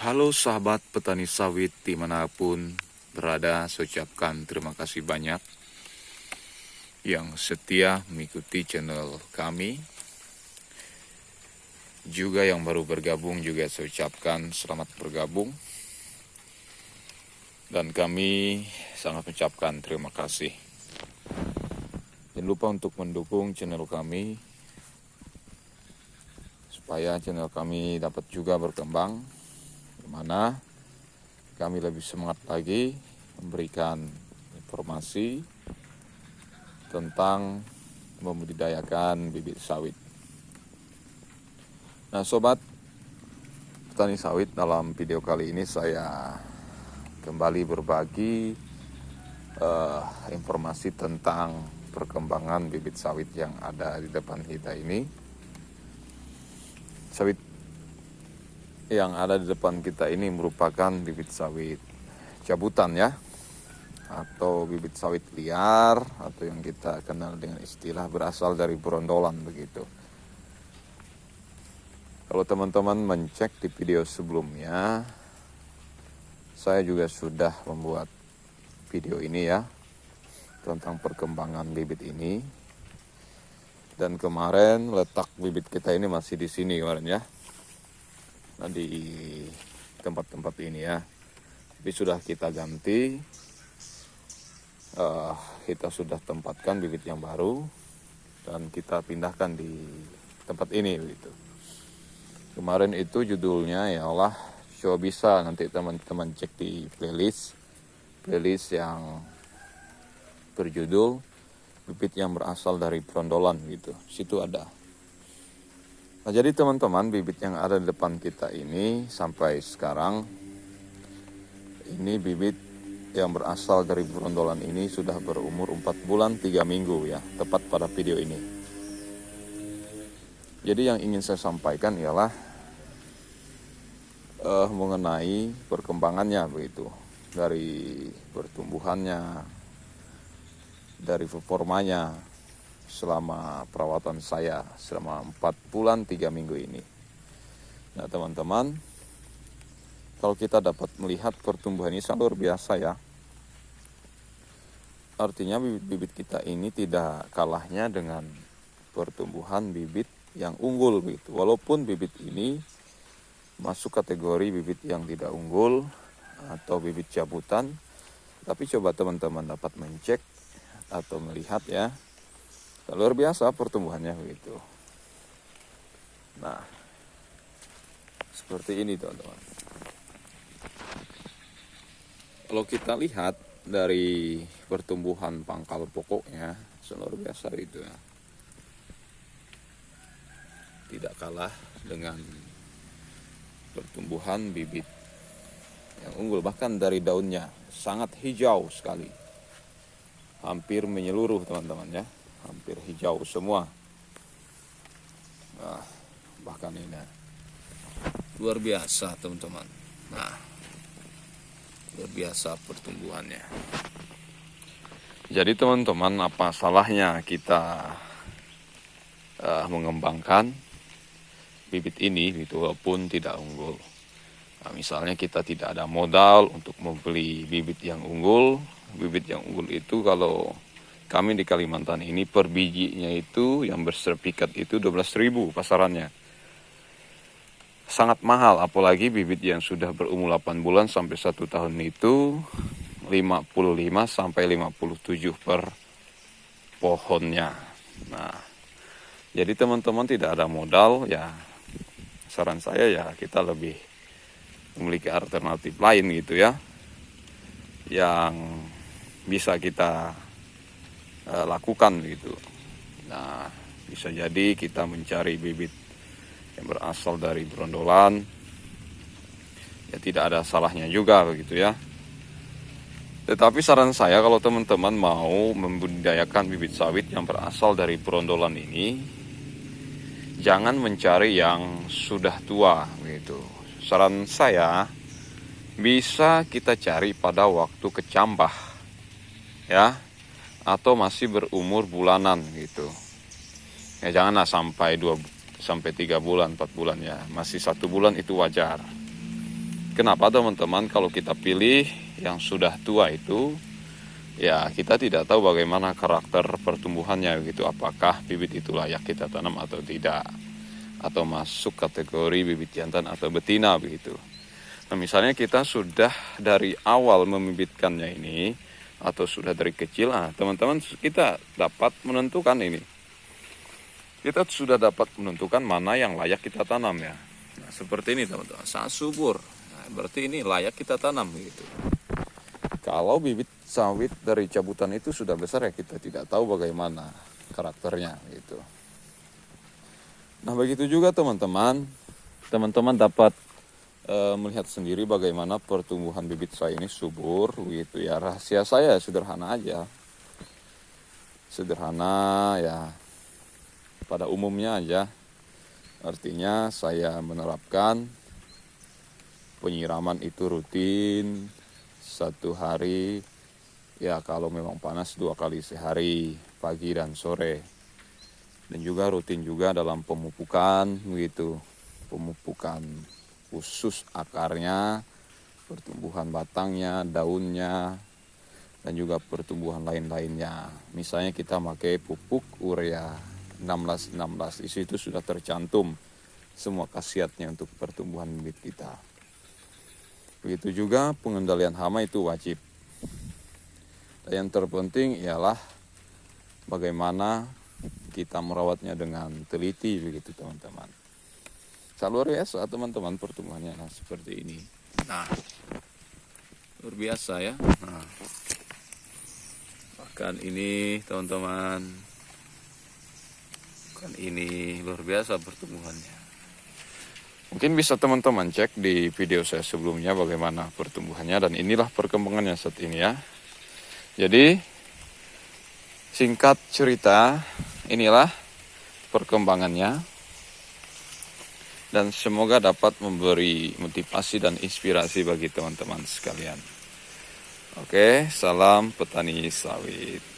Halo sahabat petani sawit dimanapun berada, saya ucapkan terima kasih banyak yang setia mengikuti channel kami. Juga yang baru bergabung juga saya ucapkan selamat bergabung. Dan kami sangat mengucapkan terima kasih. Jangan lupa untuk mendukung channel kami supaya channel kami dapat juga berkembang, di mana kami lebih semangat lagi memberikan informasi tentang membudidayakan bibit sawit. Nah sobat petani sawit, dalam video kali ini saya kembali berbagi informasi tentang perkembangan bibit sawit yang ada di depan kita ini. Sawit yang ada di depan kita ini merupakan bibit sawit cabutan ya, atau bibit sawit liar, atau yang kita kenal dengan istilah berasal dari berondolan begitu. Kalau teman-teman mencek di video sebelumnya, saya juga sudah membuat video ini ya, tentang perkembangan bibit ini. Dan kemarin letak bibit kita ini masih di sini kemarin ya. Nah, di tempat-tempat ini ya. Tapi sudah kita ganti. Kita sudah tempatkan bibit yang baru dan kita pindahkan di tempat ini begitu. Kemarin itu judulnya ialah, coba bisa nanti teman-teman cek di playlist yang berjudul bibit yang berasal dari perondolan gitu. Situ ada. Nah, jadi teman-teman, bibit yang ada di depan kita ini sampai sekarang ini bibit yang berasal dari berondolan ini sudah berumur 4 bulan 3 minggu ya, tepat pada video ini. Jadi yang ingin saya sampaikan ialah mengenai perkembangannya begitu, dari pertumbuhannya, dari performanya selama perawatan saya selama 4 bulan 3 minggu ini. Nah teman-teman, kalau kita dapat melihat pertumbuhan ini sangat luar biasa ya. Artinya bibit kita ini tidak kalahnya dengan pertumbuhan bibit yang unggul begitu. Walaupun bibit ini masuk kategori bibit yang tidak unggul atau bibit cabutan, tapi coba teman-teman dapat mencek atau melihat ya, luar biasa pertumbuhannya begitu. Nah, seperti ini teman-teman. Kalau kita lihat dari pertumbuhan pangkal pokoknya, luar biasa itu ya. Tidak kalah dengan pertumbuhan bibit yang unggul, bahkan dari daunnya sangat hijau sekali. Hampir menyeluruh teman-teman ya, hampir hijau semua. Nah, bahkan ini luar biasa teman-teman. Nah, luar biasa pertumbuhannya. Jadi teman-teman, apa salahnya kita mengembangkan bibit ini gitu, walaupun tidak unggul. Nah, misalnya kita tidak ada modal untuk membeli bibit yang unggul. Bibit yang unggul itu kalau kami di Kalimantan ini per bijinya itu yang bersertifikat itu 12.000 pasarannya. Sangat mahal, apalagi bibit yang sudah berumur 8 bulan sampai 1 tahun itu 55 sampai 57 per pohonnya. Nah, jadi teman-teman tidak ada modal ya, saran saya ya kita lebih memiliki alternatif lain gitu ya, yang bisa kita lakukan gitu. Nah, bisa jadi kita mencari bibit yang berasal dari berondolan, ya tidak ada salahnya juga begitu ya. Tetapi saran saya, kalau teman-teman mau membudidayakan bibit sawit yang berasal dari berondolan ini, jangan mencari yang sudah tua gitu. Saran saya, bisa kita cari pada waktu kecambah ya, atau masih berumur bulanan gitu ya. Janganlah sampai 3 bulan 4 bulan ya, masih 1 bulan itu wajar. Kenapa teman-teman kalau kita pilih yang sudah tua itu, ya kita tidak tahu bagaimana karakter pertumbuhannya gitu. Apakah bibit itu layak kita tanam atau tidak, atau masuk kategori bibit jantan atau betina begitu. Nah, misalnya kita sudah dari awal membibitkannya ini, atau sudah dari kecil, teman-teman kita dapat menentukan ini. Kita sudah dapat menentukan mana yang layak kita tanam ya. Nah, seperti ini teman-teman, sangat subur. Nah, berarti ini layak kita tanam gitu. Kalau bibit sawit dari cabutan itu sudah besar ya kita tidak tahu bagaimana karakternya gitu. Nah, begitu juga teman-teman dapat melihat sendiri bagaimana pertumbuhan bibit saya ini subur gitu ya. Rahasia saya sederhana aja, sederhana ya, pada umumnya aja. Artinya saya menerapkan penyiraman itu rutin 1 hari ya, kalau memang panas 2 kali sehari, pagi dan sore. Dan juga rutin juga dalam pemupukan begitu, pemupukan khusus akarnya, pertumbuhan batangnya, daunnya, dan juga pertumbuhan lain-lainnya. Misalnya kita pakai pupuk urea 16-16, di situ sudah tercantum semua khasiatnya untuk pertumbuhan bibit kita. Begitu juga pengendalian hama itu wajib. Dan yang terpenting ialah bagaimana kita merawatnya dengan teliti begitu teman-teman. Luar biasa teman-teman pertumbuhannya seperti ini. Nah, luar biasa ya. Nah, bahkan ini teman-teman, bahkan ini luar biasa pertumbuhannya. Mungkin bisa teman-teman cek di video saya sebelumnya bagaimana pertumbuhannya, dan inilah perkembangannya saat ini ya. Jadi singkat cerita, inilah perkembangannya. Dan semoga dapat memberi motivasi dan inspirasi bagi teman-teman sekalian. Oke, salam petani sawit.